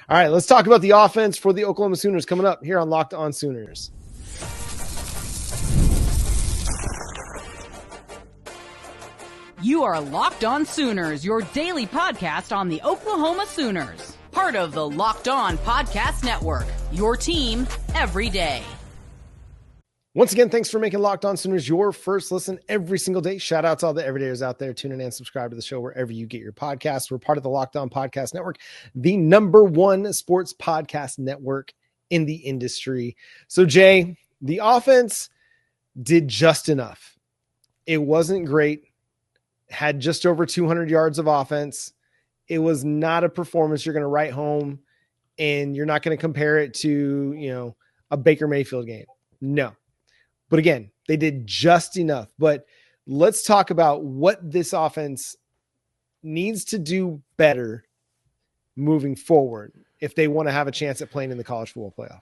All right, let's talk about the offense for the Oklahoma Sooners coming up here on Locked On Sooners. You are Locked On Sooners, your daily podcast on the Oklahoma Sooners. Part of the Locked On Podcast Network, your team every day. Once again, thanks for making Locked On Sooners your first listen every single day. Shout out to all the everydayers out there. Tune in and subscribe to the show wherever you get your podcasts. We're part of the Locked On Podcast Network, the #1 sports podcast network in the industry. So, Jay, the offense did just enough. It wasn't great. Had just over 200 yards of offense. It was not a performance you're going to write home, and you're not going to compare it to, a Baker Mayfield game. No. But again, they did just enough. But let's talk about what this offense needs to do better moving forward if they want to have a chance at playing in the college football playoff.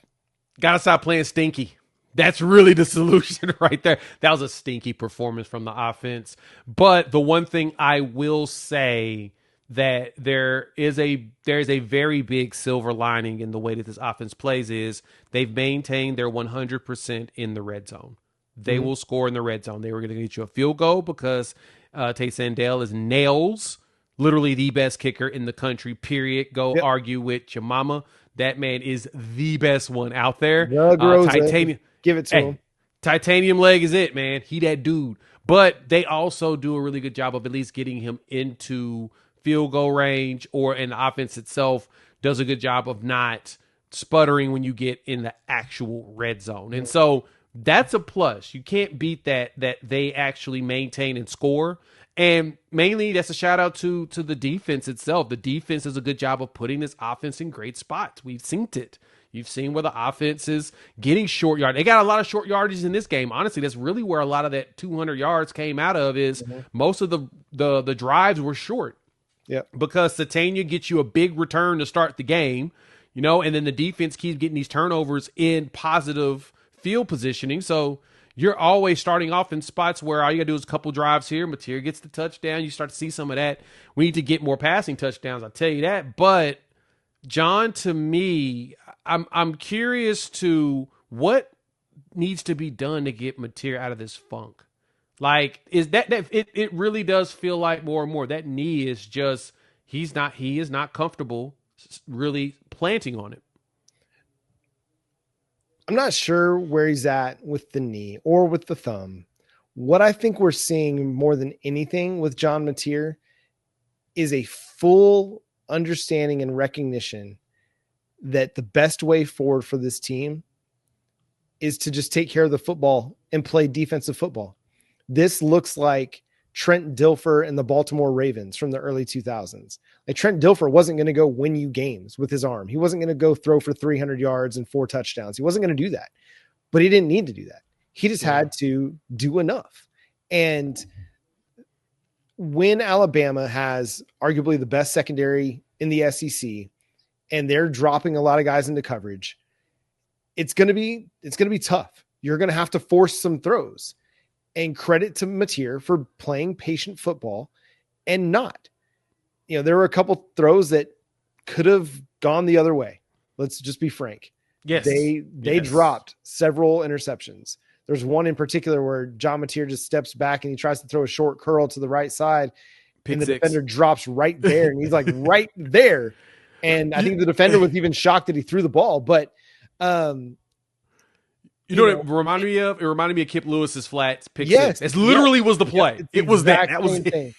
Got to stop playing stinky. That's really the solution right there. That was a stinky performance from the offense. But the one thing I will say that there is a very big silver lining in the way that this offense plays is they've maintained their 100% in the red zone. They will score in the red zone. They were going to get you a field goal because Tay Sandell is nails, literally the best kicker in the country, period. Go argue with your mama. That man is the best one out there. Titanium. Give it to him. Titanium leg is it, man. He that dude. But they also do a really good job of at least getting him into field goal range, and the offense itself does a good job of not sputtering when you get in the actual red zone. And so that's a plus. You can't beat that they actually maintain and score. And mainly that's a shout out to the defense itself. The defense does a good job of putting this offense in great spots. We've seen it. You've seen where the offense is getting short yard. They got a lot of short yardage in this game. Honestly, that's really where a lot of that 200 yards came out of is most of the drives were short. Yeah, because Satania gets you a big return to start the game, and then the defense keeps getting these turnovers in positive field positioning. So you're always starting off in spots where all you got to do is a couple drives here. Mateer gets the touchdown. You start to see some of that. We need to get more passing touchdowns. I'll tell you that. But John, to me, I'm curious to what needs to be done to get Mateer out of this funk. Like, is that it really does feel like more and more that knee is just, he is not comfortable really planting on it. I'm not sure where he's at with the knee or with the thumb. What I think we're seeing more than anything with John Mateer is a full understanding and recognition that the best way forward for this team is to just take care of the football and play defensive football. This looks like Trent Dilfer and the Baltimore Ravens from the early 2000s. Like, Trent Dilfer wasn't going to go win you games with his arm. He wasn't going to go throw for 300 yards and 4 touchdowns. He wasn't going to do that, but he didn't need to do that. He just had to do enough. And when Alabama has arguably the best secondary in the SEC and they're dropping a lot of guys into coverage, it's going to be tough. You're going to have to force some throws. And credit to Mateer for playing patient football and not. There were a couple throws that could have gone the other way. Let's just be frank. Yes. They dropped several interceptions. There's one in particular where John Mateer just steps back and he tries to throw a short curl to the right side. And the defender drops right there. And he's like right there. And I think the defender was even shocked that he threw the ball. But You know what it reminded me of? It reminded me of Kip Lewis's flats pick six. It literally was the play. It was that. That was it.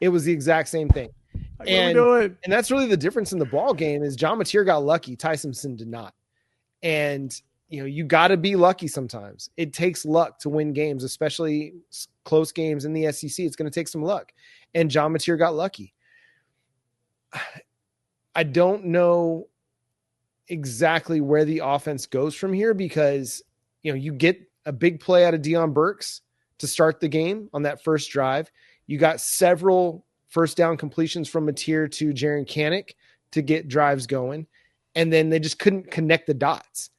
It was the exact same thing. Like, and that's really the difference in the ball game is John Mateer got lucky. Tyson did not. And, you got to be lucky sometimes. It takes luck to win games, especially close games in the SEC. It's going to take some luck. And John Mateer got lucky. I don't know exactly where the offense goes from here because, you get a big play out of Deion Burks to start the game on that first drive. You got several first down completions from Mateer to Jaren Kanak to get drives going. And then they just couldn't connect the dots.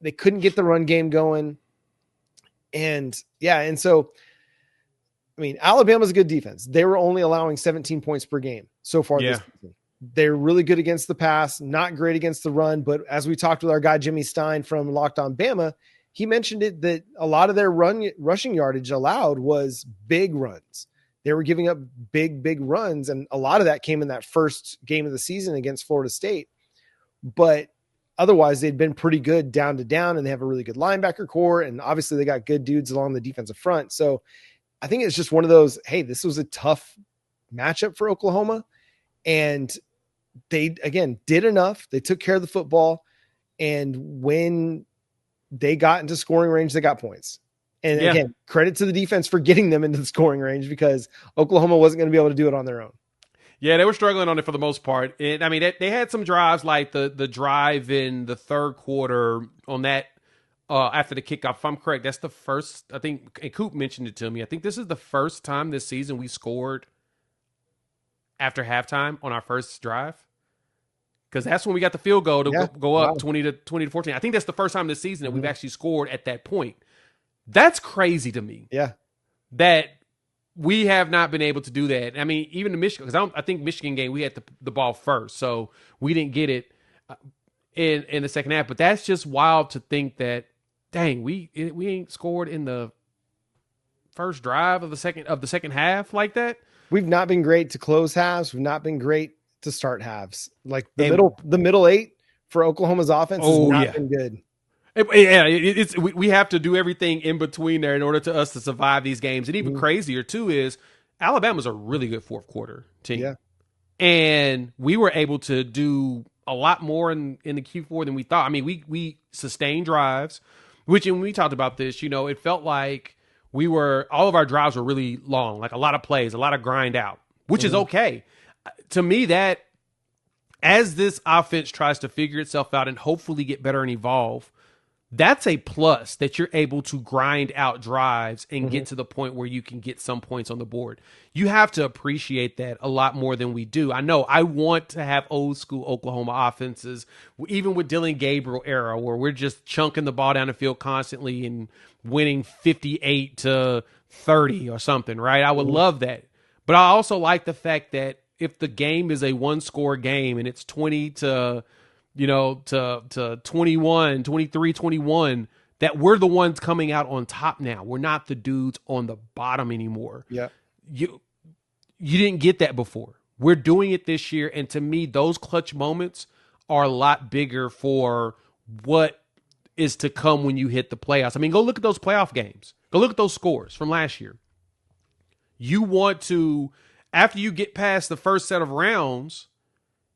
They couldn't get the run game going. And so, Alabama's a good defense. They were only allowing 17 points per game so far this season. They're really good against the pass, not great against the run. But as we talked with our guy, Jimmy Stein from Locked On Bama, he mentioned it that a lot of their rushing yardage allowed was big runs. They were giving up big runs. And a lot of that came in that first game of the season against Florida State. But otherwise, they'd been pretty good down to down, and they have a really good linebacker core. And obviously they got good dudes along the defensive front. So I think it's just one of those, hey, this was a tough matchup for Oklahoma. And they, again, did enough. They took care of the football. And when they got into scoring range, they got points. And again, credit to the defense for getting them into the scoring range, because Oklahoma wasn't going to be able to do it on their own. Yeah, they were struggling on it for the most part. And I mean, they had some drives, like the drive in the third quarter on that after the kickoff. If I'm correct, that's the first, I think, and Coop mentioned it to me, I think this is the first time this season we scored after halftime on our first drive. Because that's when we got the field goal to go up 20 to 14. I think that's the first time this season that we've actually scored at that point. That's crazy to me. Yeah. That we have not been able to do that. I mean, even the Michigan, because I think Michigan game, we had the ball first, so we didn't get it in the second half. But that's just wild to think that, dang, we ain't scored in the first drive of the second half like that. We've not been great to close halves. We've not been great to start halves. Like the middle eight for Oklahoma's offense has not been good. We have to do everything in between there in order to us to survive these games. And even crazier too is Alabama's a really good fourth quarter team. Yeah. And we were able to do a lot more in the Q4 than we thought. I mean, we sustained drives, which, when we talked about this, it felt like all of our drives were really long, like a lot of plays, a lot of grind out, which is okay. To me, that as this offense tries to figure itself out and hopefully get better and evolve, that's a plus, that you're able to grind out drives and get to the point where you can get some points on the board. You have to appreciate that a lot more than we do. I know I want to have old school Oklahoma offenses, even with Dylan Gabriel era, where we're just chunking the ball down the field constantly and winning 58-30 or something, right? I would love that. But I also like the fact that if the game is a one-score game and it's 20 to 21, 23, 21, that we're the ones coming out on top now. We're not the dudes on the bottom anymore. Yeah. You didn't get that before. We're doing it this year. And to me, those clutch moments are a lot bigger for what is to come when you hit the playoffs. I mean, go look at those playoff games. Go look at those scores from last year. You want to, after you get past the first set of rounds,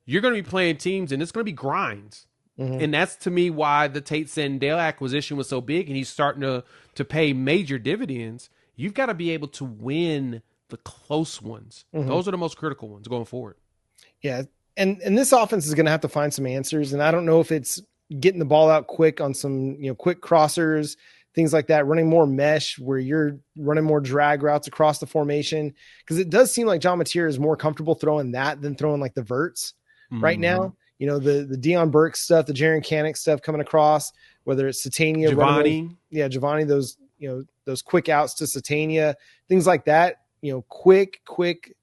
you're going to be playing teams, and it's going to be grinds. And that's, to me, why the Tay Sandell acquisition was so big, and he's starting to pay major dividends. You've got to be able to win the close ones. Those are the most critical ones going forward. Yeah, and this offense is going to have to find some answers, and I don't know if it's getting the ball out quick on some quick crossers, things like that, running more mesh where you're running more drag routes across the formation, because it does seem like John Mateer is more comfortable throwing that than throwing like the verts. Right now, the Deion Burke stuff, the Jaren Kanak stuff coming across, whether it's Satania, Giovanni, those quick outs to Satania, things like that, quick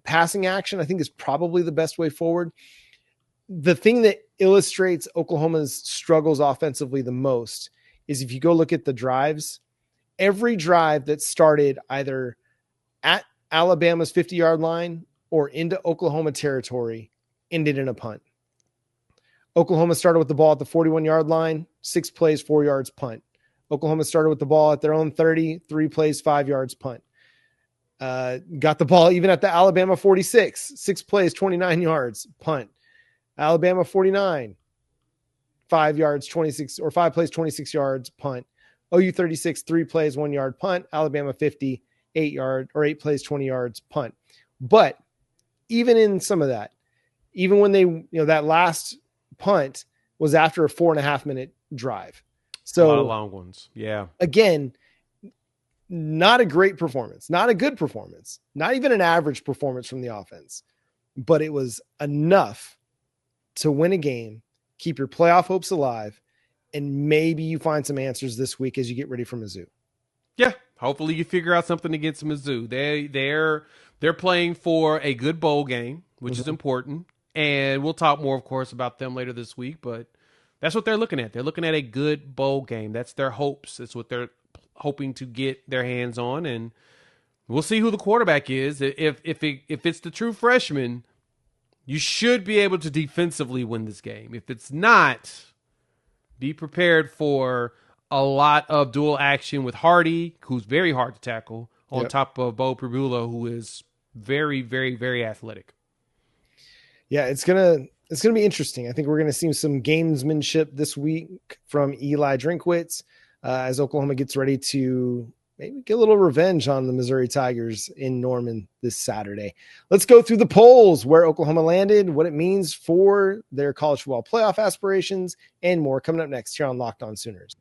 passing action, I think is probably the best way forward. The thing that illustrates Oklahoma's struggles offensively the most is if you go look at the drives, every drive that started either at Alabama's 50-yard line or into Oklahoma territory ended in a punt. Oklahoma started with the ball at the 41-yard line, 6 plays, 4 yards, punt. Oklahoma started with the ball at their own 30, 3 plays, 5 yards, punt. Got the ball even at the Alabama 46, 6 plays, 29 yards, punt. Alabama 49, 5 yards, 26, or 5 plays, 26 yards, punt. OU 36, 3 plays, 1 yard, punt. Alabama 50, 8 plays, 20 yards, punt. But even in some of that, even when they, that last punt was after a 4.5 minute drive. So a lot of long ones. Yeah. Again, not a great performance, not a good performance, not even an average performance from the offense, but it was enough to win a game, keep your playoff hopes alive, and maybe you find some answers this week as you get ready for Mizzou. Yeah, Hopefully you figure out something against Mizzou. They're playing for a good bowl game, which is important. And we'll talk more, of course, about them later this week. But that's what they're looking at. They're looking at a good bowl game. That's their hopes. That's what they're hoping to get their hands on. And we'll see who the quarterback is. If it's the true freshman, you should be able to defensively win this game. If it's not, be prepared for a lot of dual action with Hardy, who's very hard to tackle, on top of Bo Pribula, who is very, very, very athletic. Yeah, it's gonna be interesting. I think we're gonna see some gamesmanship this week from Eli Drinkwitz as Oklahoma gets ready to maybe get a little revenge on the Missouri Tigers in Norman this Saturday. Let's go through the polls, where Oklahoma landed, what it means for their college football playoff aspirations, and more coming up next here on Locked On Sooners.